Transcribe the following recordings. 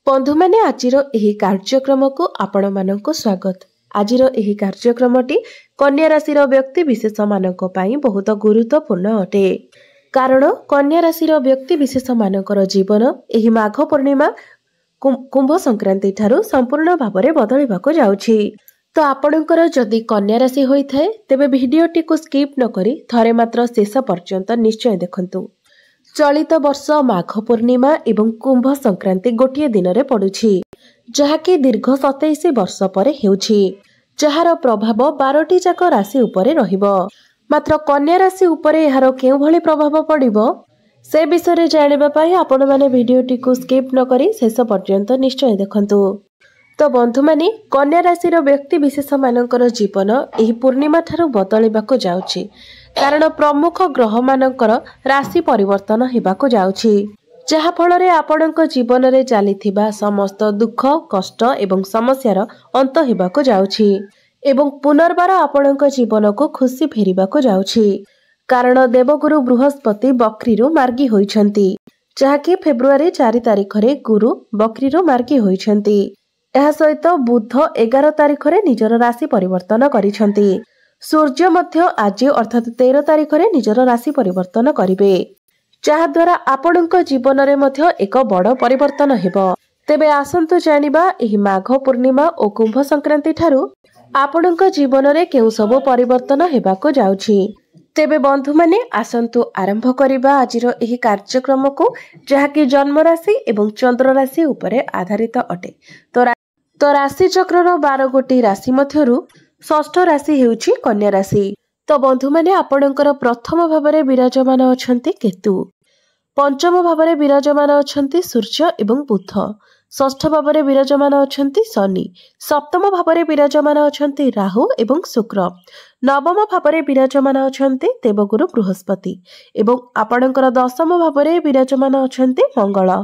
बंधु माने आजिर एही कार्यक्रम को आपण मानक स्वागत। आजिर एही कार्यक्रमटी कन्या राशि व्यक्ति विशेष मानक पई बहुत गुरुत्वपूर्ण अटे। कारण कन्या राशि व्यक्ति विशेष मानकर जीवन एही माघ पूर्णिमा कुंभ संक्रांति ठारू संपूर्ण भाव में बदलिबाको जाउछि। तो आपणकर जदि कन्या राशि होइथाय तेबे भिडियोटी को स्किप न करी थरे मात्र शेष पर्यंत निश्चय देखंतु। चलित वर्ष माघ पूर्णिमा एवं कुंभ संक्रांति गोटे दिन में पड़ुछि, जहाँकि दीर्घ 27 वर्ष पर हेउछि, जहार प्रभाव 12टी जाक राशि उपरे रहिबो। मात्र कन्या राशि उपरे एहार केउ भली प्रभाव पड़िबो से विषय जानिबा पई आपण माने भिडियोटी को स्किप न करी शेष पर्यंत निश्चय देखंतु। तो बंधु माने कन्या राशि व्यक्ति विशेष मानकर जीवन एही पूर्णिमा ठारू बदलिबाको जाउछि, कारण प्रमुख ग्रह मानकर राशि परिवर्तन हेबाको जाउछि, जहा फଳରେ आपणक जीवन रे चलीथिबा समस्त दुख कष्ट एवं समस्यार अंत हेबाको जाउछि एवं पुनर्बार आपणक जीवन को खुशी फेरिबाको जाउछि। कारण देवगुरु बृहस्पति बक्रीरु मार्गी होइछंती, जहाँकि फेब्रुआरी 4 तारिख रे गुरु बक्रीरु मार्गी होइछंती। एहा सहित बुध 11 तारिख रे निजर राशि परिवर्तन करिछंती। सूर्य मध्य आज अर्थात 13 तारिख रे निजर राशि परिवर्तन करिवे, जहा द्वारा आपणक जीवन रे मध्य एक बड़ परिवर्तन हेबो। तेबे आसंतु जानिबा एही माघ पूर्णिमा और कुंभ संक्रांति ठारू आपणक जीवन रे केउ सब परिवर्तन हेबाको जाउछि। तेबे बंधु माने आसंतु आरंभ करिबा आजिर एही कार्यक्रम को, जहाँकि जन्म राशि एवं चंद्र राशि उपरे आधारित अटे। तो राशि चक्रर 12 गोटी राशि मध्यरु षष्ठ राशि हेउछि कन्या राशि। तो बंधु माने आपणकर प्रथम भाव में विराजमान अछंती केतु, पंचम भाव में विराजमान अछंती सूर्य एवं बुध, षष्ठ भाव में विराजमान अछंती शनि, सप्तम भाव में विराजमान अछंती राहु एवं शुक्र, नवम भाव में विराजमान अछंती देवगुरु बृहस्पति एवं आपणकर दशम भाव में विराजमान अछंती मंगल।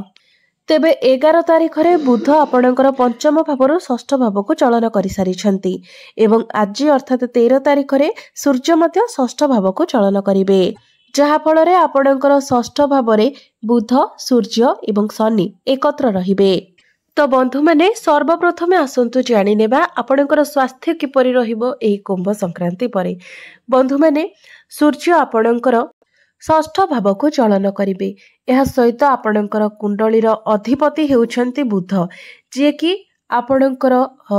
तेबे 11 तारिख रे बुध आपणकर पंचम भावर षष्ठ भाव को चलन कर सारी एवं आज अर्थात 13 तारिख रे सूर्य मध्य षष्ठ भाव को चलन करिवे, जहा फଳରେ आपणकर षष्ठ भाव रे बुध सूर्य एवं शनि एकत्र रहिबे। तो बंधु माने सर्वप्रथमे आसंतु जानि नेबा आपणकर स्वास्थ्य किपरि रहिबो एही कुंभ संक्रांति परे। बंधु माने सूर्य आपणकर षष्ठ भाव को चलन करिवे। यह सहित आपणकर कुंडलीर अधिपति हेउछंती बुध, जे कि आपणकर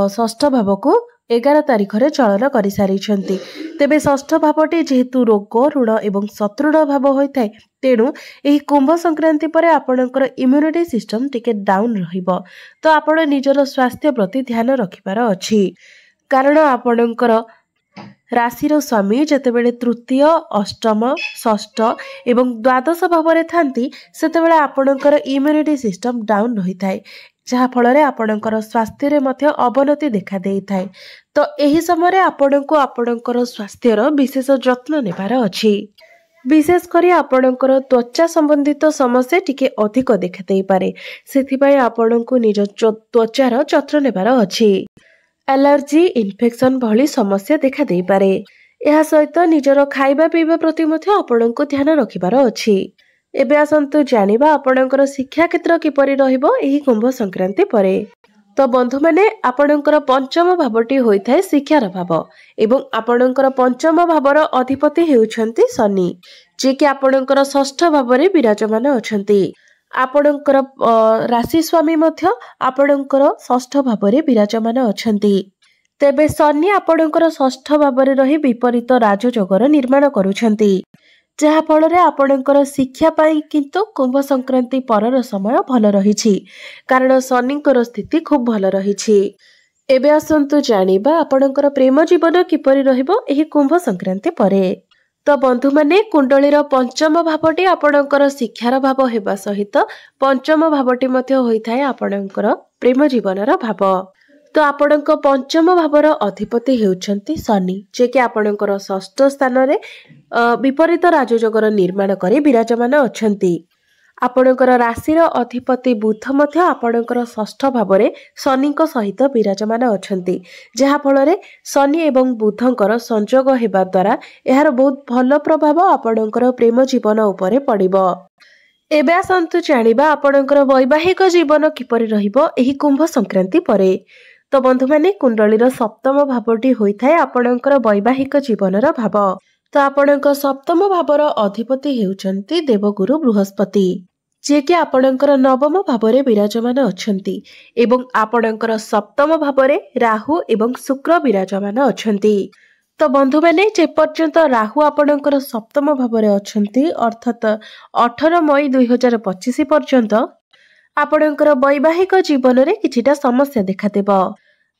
षष्ठ भाव को 11 तारिख रे चलन कर सारिछंती। तेबे षष्ठ भावटी जेहेतु रोग ऋण एवं शत्रुण भाव होइथाय, तेणु एही कुंभ संक्रांति परे आपणकर इम्यूनिटी सिस्टम टिके डाउन रहिबो। तो आपण निजर स्वास्थ्य प्रति ध्यान रखिबार अछि, कारण आपणकर राशिर स्वामी जेतेबेले तृतीय अष्टम षष्ठ एवं द्वादश भाव में थांती, सेतेबेले आपणकर इम्यूनिटी सिस्टम डाउन रहिथाय, जहा फଳରେ आपणकर स्वास्थ्य रे मध्य अवनति देखा देइथाय। तो एही समय आपणको आपणकर स्वास्थ्यर विशेष जत्न नेबार अछि। विशेष करी आपणकर त्वचा संबंधित समस्या टिके अधिक देखा देइ पारे, सेथिबाय आपणको निज त्वचार जत्न नेबार अछि। एलर्जी इन्फेक्शन भली समस्या देखा देइ पारे। यह सहित निजर खाइबा पीबा प्रति मध्य आपणको ध्यान रखिबार अछि। एबे आसंतु जानिबा आपणकर शिक्षा क्षेत्र किपरि रहिबो एही कुंभ संक्रांति परे। तो बंधु माने आपणकर पंचम भावटी होइथाय शिक्षार भाव एवं आपणकर पंचम भावर अधिपति हेउछंती शनि, जे कि आपणकर षष्ठ भाव में विराजमान अछंती। आपणकर राशि स्वामी मध्य आपणकर षष्ठ भाव में विराजमान अछंती। तेबे शनि आपणकर षष्ठ भाव में रही विपरीत राजयोगर निर्माण करुछंती, जहा फଳରେ आपणकर शिक्षा पाई किंतु कुंभ संक्रांति परर समय भल रहिछि, कारण शनिकर स्थिति खूब भल रहिछि। एबे आसंतु जानिबा आपणकर प्रेम जीवन किपरि रहिबो एही कुंभ संक्रांति परे। तो बंधु माने कुंडलीर पंचम भावटी आपणकर शिक्षार भाव हेबा सहित पंचम भावटी मध्य होइथाय आपणकर प्रेम जीवनर भाव। तो आपणक पंचम भावर अधिपति हेउछंती शनि, जे कि आपणकर षष्ठ स्थान रे विपरीत राजयोगर निर्माण करी विराजमान अछंती। आपणकर राशिर अधिपति बुध मध्य आपणकर षष्ठ भाव में शनिक सहित विराजमान अछंती, जहा फଳରେ शनि एवं बुधंकर संयोग हेबा द्वारा एहार बहुत भल प्रभाव आपणकर प्रेम जीवन उपरे पड़िबो। एबे आसन्तु जानिबा आपणकर वैवाहिक जीवन किपरि रहिबो एही कुंभ संक्रांति परे। तो बंधु माने कुंडलीर सप्तम भावटी होइथाय आपणकर वैवाहिक जीवनर भाव। तो आपणकर सप्तम भावर अधिपति हेउचंती देवगुरु बृहस्पति, जे कि आपणकर नवम भावरे विराजमान अछंती एवं आपणकर सप्तम भावरे राहु एवं शुक्र विराजमान अछंती। तो बंधु मैंने जे पर्यंत राहु आपणकर सप्तम भावरे अछंती अर्थात 18 मई 2025 पर्यंत आपणकर वैवाहिक जीवन रे किछिटा समस्या देखादेब।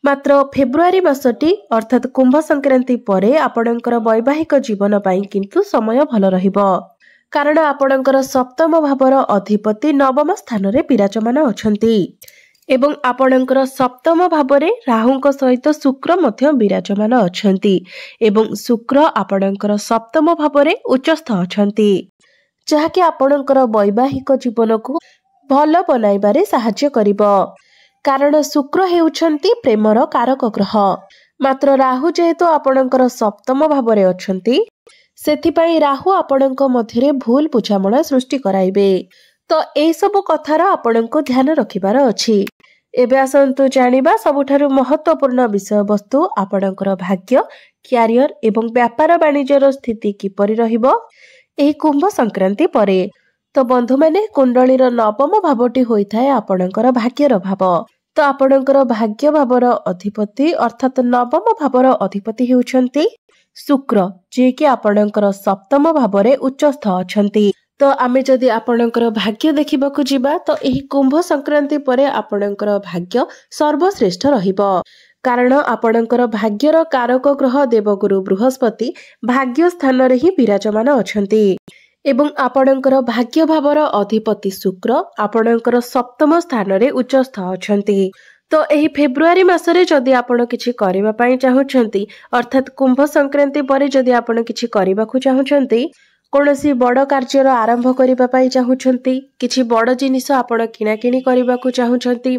मात्र फेब्रुआरी मासटी अर्थात कुंभ संक्रांति परे आपणकर वैवाहिक जीवन पाई किंतु समय भल रहिबो, कारण आपणकर सप्तम भावर अधिपति नवम स्थान रे विराजमान अछंती एवं आपणकर सप्तम भावरे राहुंक सहित शुक्र मध्य विराजमान अछंती एवं शुक्र आपणकर सप्तम भावरे उच्चस्थ अछंती, जहाँकि आपणकर वैवाहिक जीवन को भल बनाइबारे साहाय्य करिबो, कारण शुक्र हेउछंती प्रेमर कारक ग्रह। मात्र राहु जेहेतु आपणकर सप्तम भावरे अछंती सेथिपाई राहु आपणक मध्यरे भूल बुझामणा सृष्टि कराइबे। तो ए सब कथार आपणको ध्यान रखिबार अछि। एबे आसन्तु जानिबा सबुठारु महत्वपूर्ण विषय वस्तु आपणकर भाग्य, क्यारियर एवं व्यापार वाणिज्यर स्थिति किपरि रहिबो एही कुंभ संक्रांति परे। तो बंधु माने कुंडलीर नवम भावटी होइथाय आपणकर भाग्यर भाव। तो आपणकर भाग्य भावर अधिपति अर्थात नवम भावर अधिपति हेउछंती शुक्र, जे कि आपणकर सप्तम भावरे उच्चस्थ अछंती। तो आमे जदि आपणकर भाग्य देखिबाकू जिबा तो एही कुंभ संक्रांति परे आपणकर भाग्य सर्वश्रेष्ठ रहिबो, कारण आपणकर भाग्यर कारक ग्रह देवगुरु बृहस्पति भाग्य स्थान रे ही विराजमान अछंती एवं आपणकर भाग्य भावर अधिपति शुक्र आपणकर सप्तम स्थान रे उच्चस्थ अछंती। तो एही फेब्रुआरी मासरे जदि आपण किछि करिबा पई चाहुछंती अर्थात कुंभ संक्रांति परे जदि आपण किछि करिबाकू चाहुछंती, कोनोसी बड़ कार्यर आरंभ करिबा पई चाहुछंती, किछि बड़ जिनिस आपण किणाकिणी करिबाकू चाहुछंती,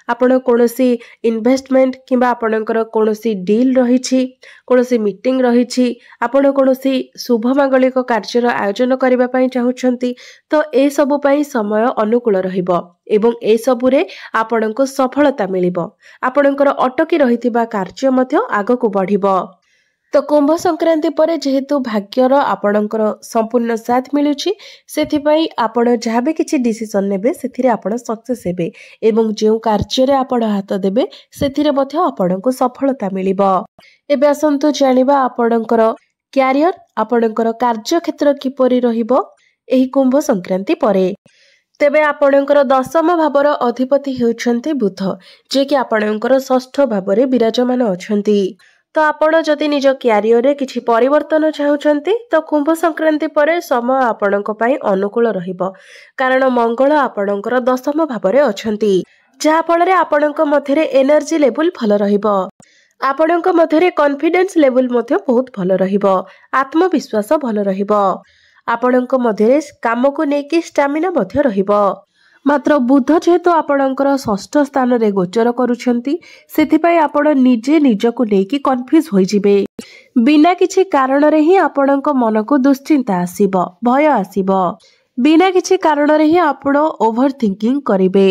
आपण कोनोसी इन्वेस्टमेंट किंबा आपणकर कोनोसी डील रहिछि, कोनोसी मीटिंग रहिछि, आपण कोनोसी शुभ मांगलिक कार्यर आयोजन करिबा पई चाहुछंती, तो ए सब पई समय अनुकूल रहिबो एवं ए सबुरे आपणको सफलता मिलिबो। आपणकर अटकी रहितिबा कार्य मध्य आगकू बढ़िबो। तो कुंभ संक्रांति परे जेहेतु भाग्यर आपणकर संपूर्ण साथ मिलुछि, सेथिपाई आपण जहाँ भी किछि डिसिजन नेबे सेथिरे आपण सक्सेस हेबे एवं जेउ कार्य रे आपण हाथ देबे सेथिरे मध्य आपणको सफलता मिलिबो। एबे आसन्तु जानिबा आपणकर क्यारियर आपणकर कार्य क्षेत्र किपरि रहिबो एही कुंभ संक्रांति परे। तेबे आपणकर दशम भावर अधिपति हेउछंती बुध, जे कि आपणकर षष्ठ भावरे विराजमान अछंती। तो आपण जदि निज क्यारियर रे किछि परिवर्तन चाहुछंती तो कुंभ संक्रांति परे समय आपणक पई अनुकूल रहिबो, कारण मंगल आपणकर दशम भावरे अछंती, जहा फल रे आपणक मध्यरे एनर्जी लेवल भल रहिबो, आपणक मध्यरे कॉन्फिडेंस लेवल मध्य बहुत भल रहिबो, आत्मविश्वास भल रहिबो, आपणक मध्यरे काम को नेकी स्टामिना मध्य रहिबो। मात्र बुध जेहेतु आपणकर षष्ठ स्थान रे गोचर करूछंती सेथिपाई आपण निजे निजको नेकी कन्फ्यूज होई जिबे, बिना किछि कारण रे ही आपणक मन को दुश्चिंता आसीबो, भय आसीबो, बिना किछि कारण रे ही आपण ओभर थिंकिंग करिवे।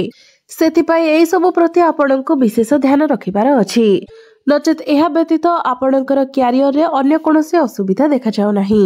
सेथिपाई एई सब प्रति आपणको विशेष ध्यान रखिबार अछि, नचेत एहा व्यतीत आपणकर क्यारियर रे अन्य कोनोसी असुविधा देखा जाउ नाही।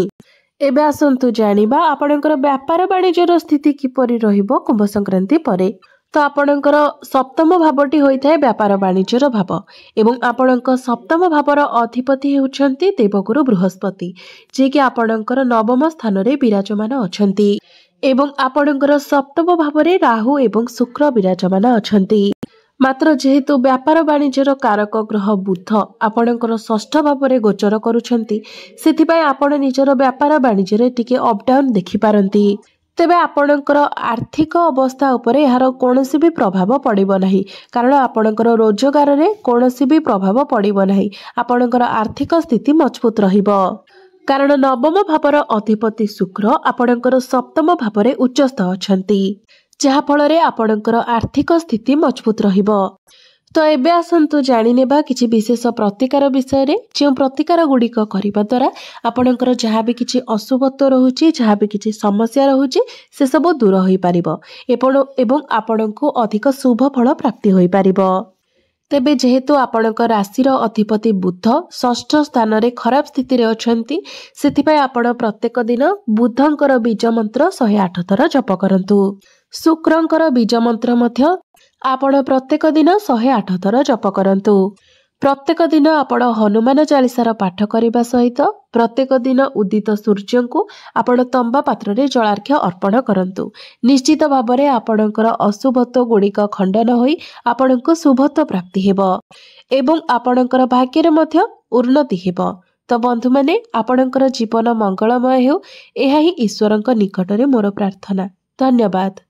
एबे आसन्तु जानिबा आपणकर व्यापार वाणिज्यर स्थिति किपरि रहिबो कुंभ संक्रांति परे। तो आपणकर सप्तम भावटी होइथाय व्यापार वाणिज्यर भाव एवं आपणक सप्तम भावर अधिपति हेउछंती देवगुरु बृहस्पति, जे कि आपणकर नवम स्थान रे विराजमान अछंती एवं आपणकर सप्तम भावरे राहु एवं शुक्र विराजमान अछंती। मात्र जेहेतु व्यापार वाणिज्यर कारक ग्रह बुध आपणकर षष्ठ भावरे गोचर करूछंती सेथिपाई आपण निजर व्यापार वाणिज्य टिके अप डाउन देखि पारंती। तेबे आपणकर आर्थिक अवस्था उपरे यार कोनोसी भी प्रभाव पड़िबो नाही, कारण आपणकर रोजगार रे कोनोसी भी प्रभाव पड़िबो नाही, आपणकर आर्थिक स्थिति मजबूत रहिबो, कारण नवम भावर अधिपति शुक्र आपणकर सप्तम भावरे उच्चस्थ अछंती, जहा फल रे आपणकर आर्थिक स्थिति मजबूत रहिबो। तो एबे आसंतु जानिनेबा किछि विशेष प्रतिकार विषय रे जे प्रतिकार गुड़िक करबा द्वारा आपणकर जहाँ भी किछि अशुभत्व रहुछि जहाँ भी किछि समस्या रहुछि से सब दूर होई पारिबो एवं आपणको अधिक शुभ फल प्राप्ति होई पारिबो। तेबे जेहेतु आपणक राशिर अधिपति बुध षष्ठ स्थान रे खराब स्थिति रे अछंती सेथिपाई आपण प्रत्येक दिन बुधंकर बीज मंत्र 108 थर जप करंतु। शुक्रंकर बीज मंत्र मध्य आपण प्रत्येक दिन 108 थर जप करंतु। प्रत्येक दिन आपण हनुमान चालीसार पाठ करने सहित प्रत्येक दिन उदित सूर्य को आपण तंबा पात्र रे जलार्घ्य अर्पण करंतु। निश्चित भाव में आपणकर अशुभत्व गुड़िक खंडन होई आपणको शुभत्व प्राप्ति हेबो एवं आपणकर भाग्य मध्य उन्नति हेबो। तो बंधु माने आपणकर जीवन मंगलमय हेउ एहा ही ईश्वरଙ୍କ निकटरे मोर प्रार्थना। धन्यवाद।